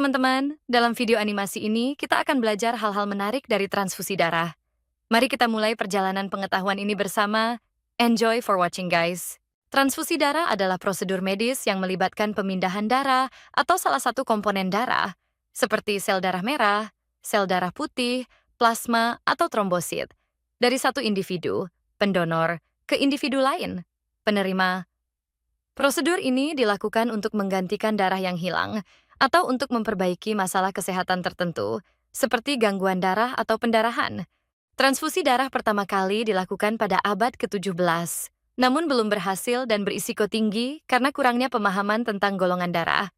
teman-teman, dalam video animasi ini kita akan belajar hal-hal menarik dari transfusi darah. Mari kita mulai perjalanan pengetahuan ini bersama. Enjoy for watching guys. Transfusi darah adalah prosedur medis yang melibatkan pemindahan darah atau salah satu komponen darah, seperti sel darah merah, sel darah putih, plasma, atau trombosit, dari satu individu, pendonor, ke individu lain, penerima. Prosedur ini dilakukan untuk menggantikan darah yang hilang atau untuk memperbaiki masalah kesehatan tertentu, seperti gangguan darah atau pendarahan. Transfusi darah pertama kali dilakukan pada abad ke-17, namun belum berhasil dan berisiko tinggi karena kurangnya pemahaman tentang golongan darah.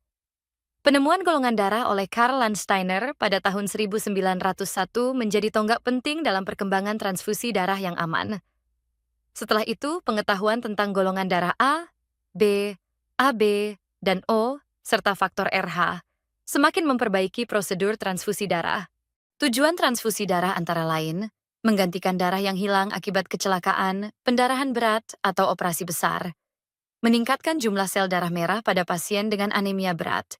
Penemuan golongan darah oleh Karl Landsteiner pada tahun 1901 menjadi tonggak penting dalam perkembangan transfusi darah yang aman. Setelah itu, pengetahuan tentang golongan darah A, B, AB, dan O, serta faktor RH, semakin memperbaiki prosedur transfusi darah. Tujuan transfusi darah antara lain, menggantikan darah yang hilang akibat kecelakaan, pendarahan berat, atau operasi besar, meningkatkan jumlah sel darah merah pada pasien dengan anemia berat,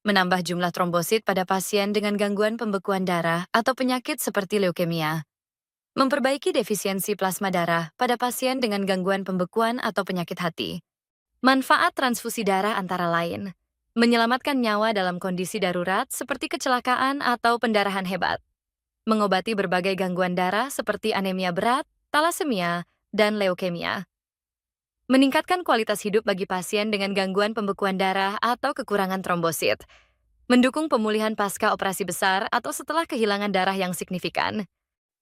menambah jumlah trombosit pada pasien dengan gangguan pembekuan darah atau penyakit seperti leukemia, memperbaiki defisiensi plasma darah pada pasien dengan gangguan pembekuan atau penyakit hati. Manfaat transfusi darah antara lain, menyelamatkan nyawa dalam kondisi darurat seperti kecelakaan atau pendarahan hebat, mengobati berbagai gangguan darah seperti anemia berat, talasemia, dan leukemia, meningkatkan kualitas hidup bagi pasien dengan gangguan pembekuan darah atau kekurangan trombosit, mendukung pemulihan pasca operasi besar atau setelah kehilangan darah yang signifikan.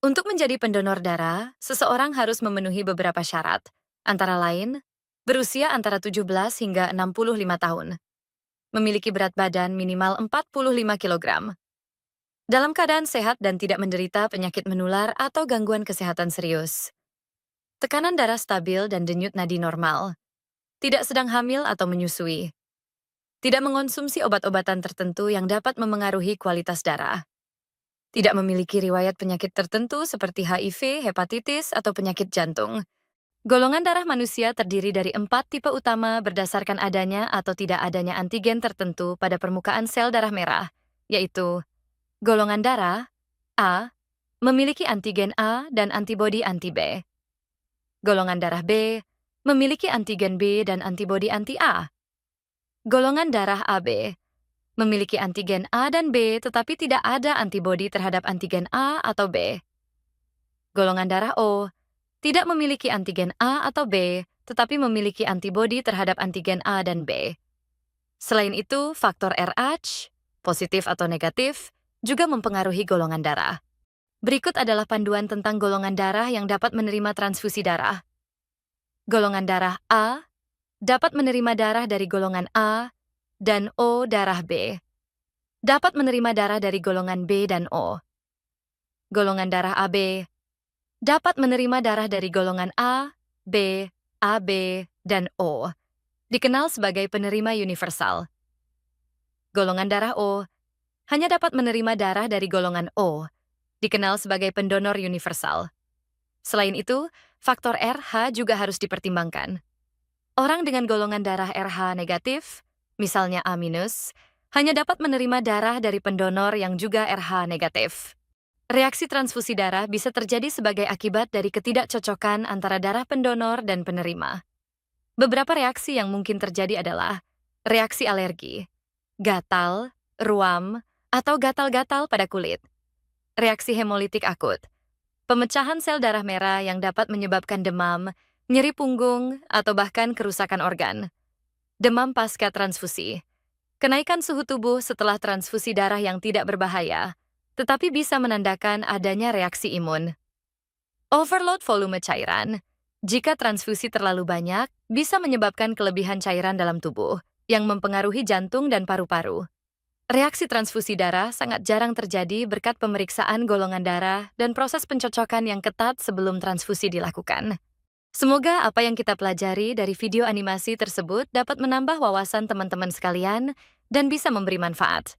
Untuk menjadi pendonor darah, seseorang harus memenuhi beberapa syarat, antara lain, berusia antara 17 hingga 65 tahun. Memiliki berat badan minimal 45 kg. Dalam keadaan sehat dan tidak menderita penyakit menular atau gangguan kesehatan serius. Tekanan darah stabil dan denyut nadi normal. Tidak sedang hamil atau menyusui. Tidak mengonsumsi obat-obatan tertentu yang dapat memengaruhi kualitas darah. Tidak memiliki riwayat penyakit tertentu seperti HIV, hepatitis, atau penyakit jantung. Golongan darah manusia terdiri dari 4 tipe utama berdasarkan adanya atau tidak adanya antigen tertentu pada permukaan sel darah merah, yaitu golongan darah A, memiliki antigen A dan antibodi anti-B. Golongan darah B, memiliki antigen B dan antibodi anti-A. Golongan darah AB, memiliki antigen A dan B tetapi tidak ada antibodi terhadap antigen A atau B. Golongan darah O, tidak memiliki antigen A atau B, tetapi memiliki antibodi terhadap antigen A dan B. Selain itu, faktor RH, positif atau negatif, juga mempengaruhi golongan darah. Berikut adalah panduan tentang golongan darah yang dapat menerima transfusi darah. Golongan darah A dapat menerima darah dari golongan A dan O darah B. Dapat menerima darah dari golongan B dan O. Golongan darah AB dapat menerima darah dari golongan A, B, AB, dan O, dikenal sebagai penerima universal. Golongan darah O hanya dapat menerima darah dari golongan O, dikenal sebagai pendonor universal. Selain itu, faktor RH juga harus dipertimbangkan. Orang dengan golongan darah RH negatif, misalnya A-, hanya dapat menerima darah dari pendonor yang juga RH negatif. Reaksi transfusi darah bisa terjadi sebagai akibat dari ketidakcocokan antara darah pendonor dan penerima. Beberapa reaksi yang mungkin terjadi adalah reaksi alergi, gatal, ruam, atau gatal-gatal pada kulit. Reaksi hemolitik akut, pemecahan sel darah merah yang dapat menyebabkan demam, nyeri punggung, atau bahkan kerusakan organ. Demam pasca transfusi, kenaikan suhu tubuh setelah transfusi darah yang tidak berbahaya, tetapi bisa menandakan adanya reaksi imun. Overload volume cairan. Jika transfusi terlalu banyak, bisa menyebabkan kelebihan cairan dalam tubuh, yang mempengaruhi jantung dan paru-paru. Reaksi transfusi darah sangat jarang terjadi berkat pemeriksaan golongan darah dan proses pencocokan yang ketat sebelum transfusi dilakukan. Semoga apa yang kita pelajari dari video animasi tersebut dapat menambah wawasan teman-teman sekalian dan bisa memberi manfaat.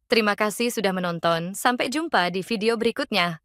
Terima kasih sudah menonton, sampai jumpa di video berikutnya.